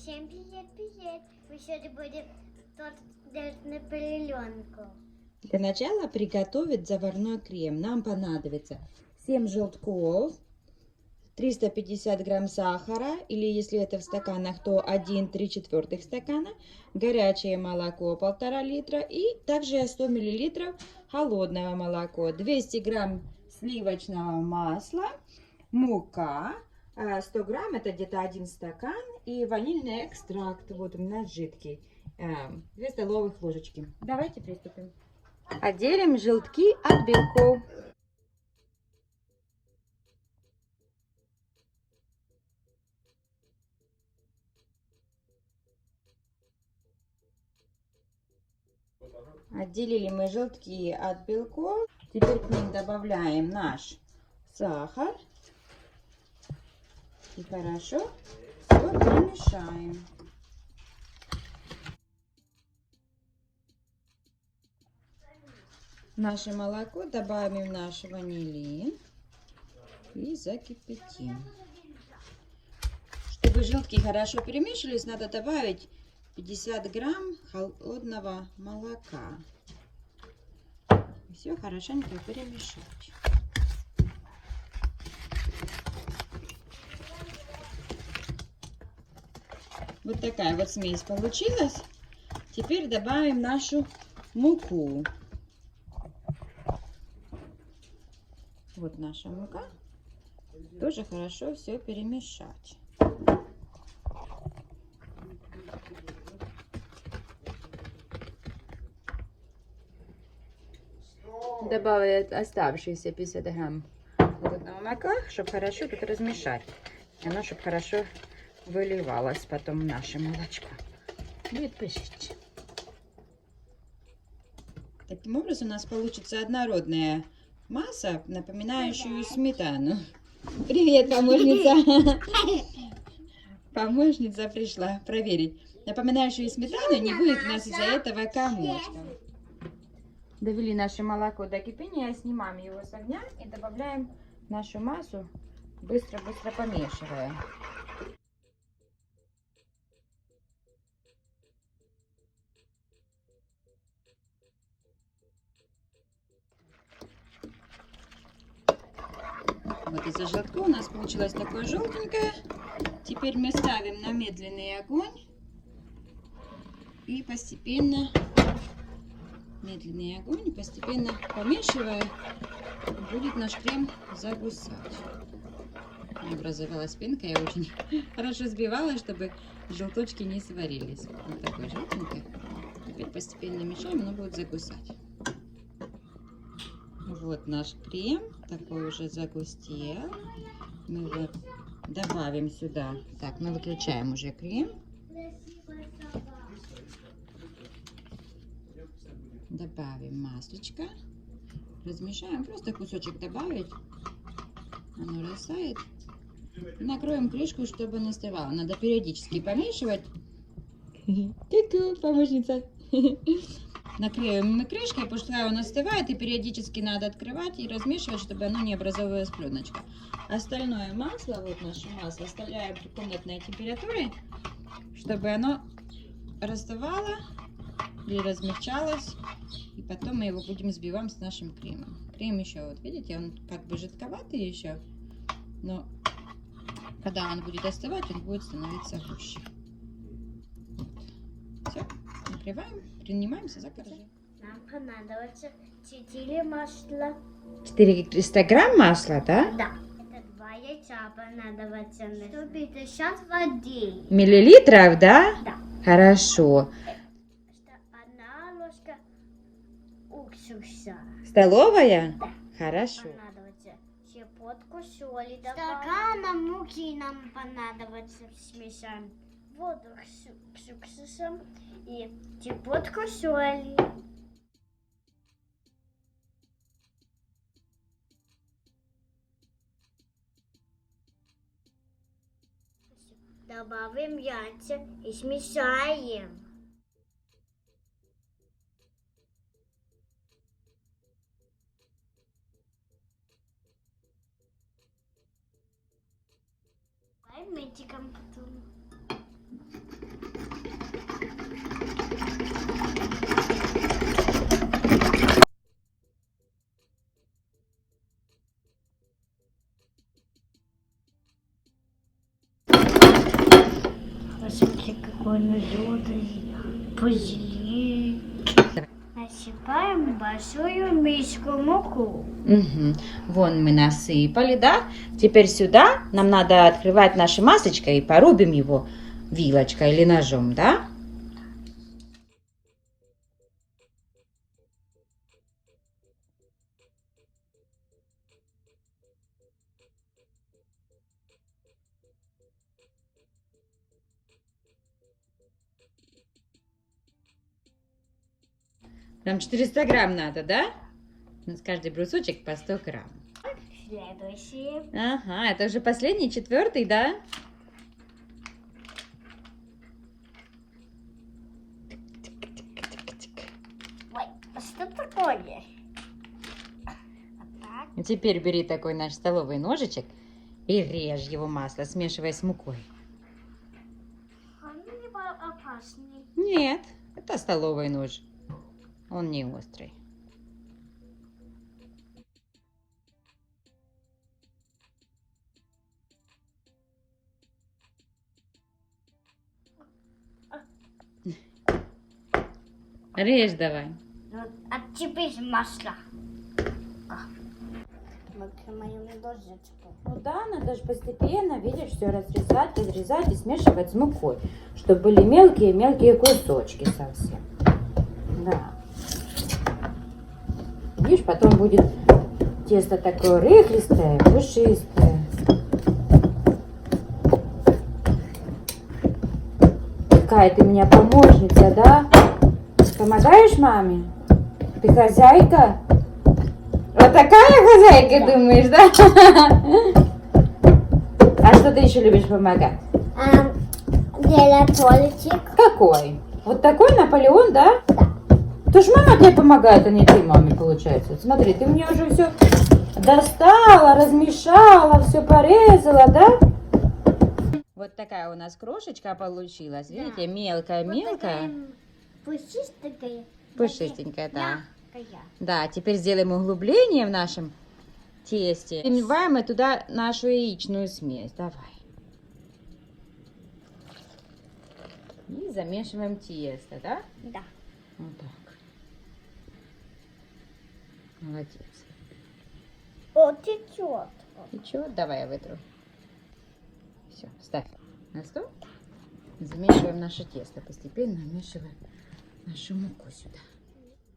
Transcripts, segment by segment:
Всем привет! Мы сегодня будем торт делать на пеленку. Для начала приготовить заварной крем. Нам понадобится 7 желтков, 350 грамм сахара, или если это в стаканах, то 1,3 стакана, горячее молоко 1,5 литра и также 100 миллилитров холодного молока, 200 грамм сливочного масла, мука, 100 грамм это где-то 1 стакан и ванильный экстракт, вот у меня жидкий, 2 столовых ложечки. Давайте приступим. Отделим желтки от белков. Отделили мы желтки от белков. Теперь к ним добавляем наш сахар. И хорошо все перемешаем. Наше молоко добавим в наш ванилин и закипятим. Чтобы желтки хорошо перемешались, надо добавить 50 грамм холодного молока. И все хорошенько перемешать. Вот такая вот смесь получилась. Теперь добавим нашу муку. Вот наша мука. Тоже хорошо все перемешать. Добавить оставшиеся 50 грамм холодного молока, чтобы хорошо тут размешать. И оно, чтобы хорошо выливалось потом в наше молочко. Будет пышечь. Таким образом у нас получится однородная масса, напоминающую сметану. Привет, помощница! Помощница пришла проверить. Напоминающую сметану, не будет у нас из-за этого комочка. Довели наше молоко до кипения, снимаем его с огня и добавляем нашу массу, быстро-быстро помешивая. Вот из-за желтка у нас получилось такое желтенькое. Теперь мы ставим на медленный огонь и постепенно, медленный огонь, постепенно помешивая, будет наш крем загусать. Образовалась пенка, я очень хорошо сбивала, чтобы желточки не сварились. Вот такой желтенький. Теперь постепенно мешаем, оно будет загусать. Вот наш крем, такой уже загустел. Мы его добавим сюда. Так, мы выключаем уже крем. Добавим маслечко. Размешаем, просто кусочек добавить. Оно растает. Накроем крышку, чтобы не остывало. Надо периодически помешивать. Ку-ку, помощница. Накроем мы крышкой, пускай он остывает, и периодически надо открывать и размешивать, чтобы оно не образовывалась пленочка. Остальное масло, вот наше масло, оставляем при комнатной температуре, чтобы оно растывало или размягчалось. И потом мы его будем взбивать с нашим кремом. Крем еще, вот видите, он как бы жидковатый еще, но когда он будет остывать, он будет становиться гуще. Все, накрываем, принимаемся за коржи. Нам понадобится 4 масла. 400 грамм масла, да? Да. Это 2 яйца понадобится. 150 воды. Миллилитров, да? Да. Хорошо. 1 ложка уксуса. Столовая? Да. Хорошо. Понадобится щепотку соли. Стакана муки нам понадобится. Смешаем воду с уксусом и щепотку соли. Добавим яйца и смешаем. Мячиком потом. Он желтый, позеленее. Насыпаем большую миску муку. Угу. Вон мы насыпали, да? Теперь сюда нам надо открывать наше маслечко и порубим его вилочкой или ножом, да? Нам 400 грамм надо, да? У нас каждый брусочек по 100 грамм. Следующий. Ага, это уже последний, 4-й, да? Ой, а что такое? Вот так. И теперь бери такой наш столовый ножичек и режь его масло, смешивая с мукой. Он не опасный. Нет, это столовый нож. Он не острый. Режь давай. Вот, а теперь масло. Вот мою ложечку. Ну да, надо же постепенно, видишь, все разрезать, разрезать и смешивать с мукой, чтобы были мелкие-мелкие кусочки совсем. Да. Видишь, потом будет тесто такое рыхлистое, пушистое. Какая ты меня помощница, да? Помогаешь маме? Ты хозяйка? Вот такая хозяйка, думаешь, да? А что ты еще любишь помогать? Делать тортик. Какой? Вот такой Наполеон, да? Да. То ж мама тебе помогает, а не ты маме, получается. Смотри, ты мне уже все достала, размешала, все порезала, да? Вот такая у нас крошечка получилась. Видите, мелкая-мелкая. Пушистенькая. Пушистенькая, да. Мягкая. Да, теперь сделаем углубление в нашем тесте. Переливаем мы туда нашу яичную смесь. Давай. И замешиваем тесто, да? Да. Вот так. Молодец. О, течет. Течет? Давай я вытру. Все, ставь на стол. Замешиваем наше тесто. Постепенно вмешиваем нашу муку сюда.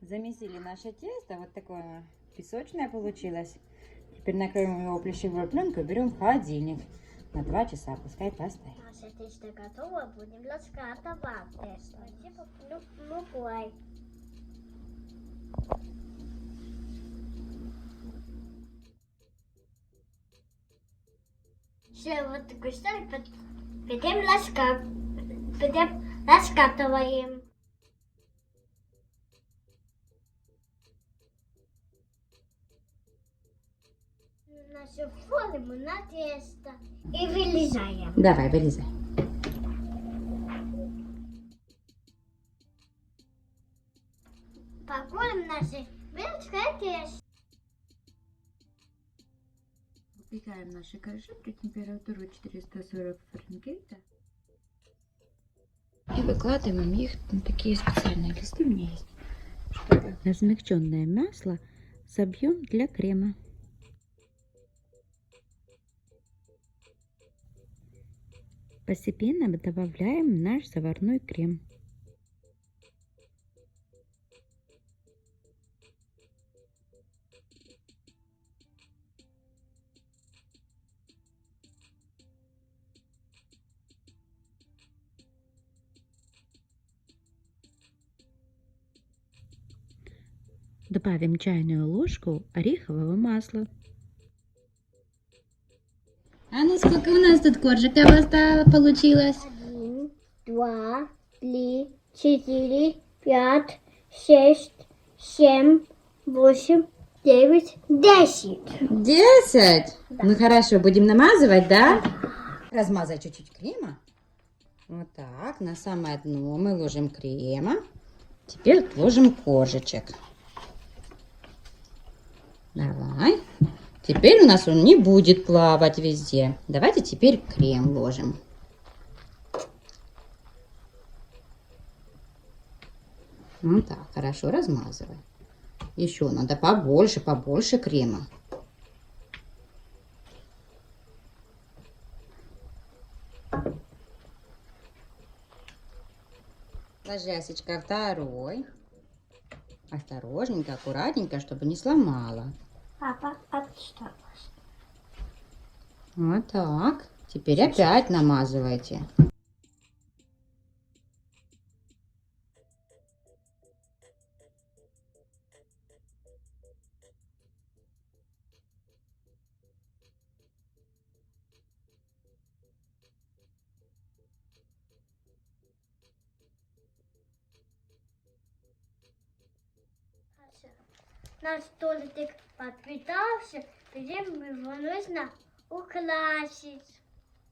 Замесили наше тесто. Вот такое песочное получилось. Теперь накроем его плещевой пленкой и берем в холодильник. На 2 часа пускай постоит. Наше тесто готово. Будем раскатывать тесто. Типа мукой. Все, вот такой столик. Потом раскатываем. Нашу форму на тесто и вылезаем. Давай, вылезай. Покроем наше мелкое тесто. Выпекаем наши коржи при температуре 440 Фаренгейта. И выкладываем их на такие специальные листы у меня есть, чтобы размягченное масло собьем для крема. Постепенно добавляем наш заварной крем. Добавим чайную ложку орехового масла. А ну сколько у нас тут коржиков получилось? 1, 2, 3, 4, 5, 6, 7, 8, 9, 10. 10? Да. Ну хорошо, будем намазывать, да? Размазать чуть-чуть крема. Вот так, на самое дно мы ложим крема. Теперь ложим коржичек. Давай. Теперь у нас он не будет плавать везде. Давайте теперь крем ложим. Вот так, хорошо размазывай. Еще надо побольше, побольше крема. Ложи, Асечка, второй. Осторожненько, аккуратненько, чтобы не сломала. Папа, отсталось. Вот так. Теперь опять намазывайте. Наш столик подпитался, теперь его нужно украсить.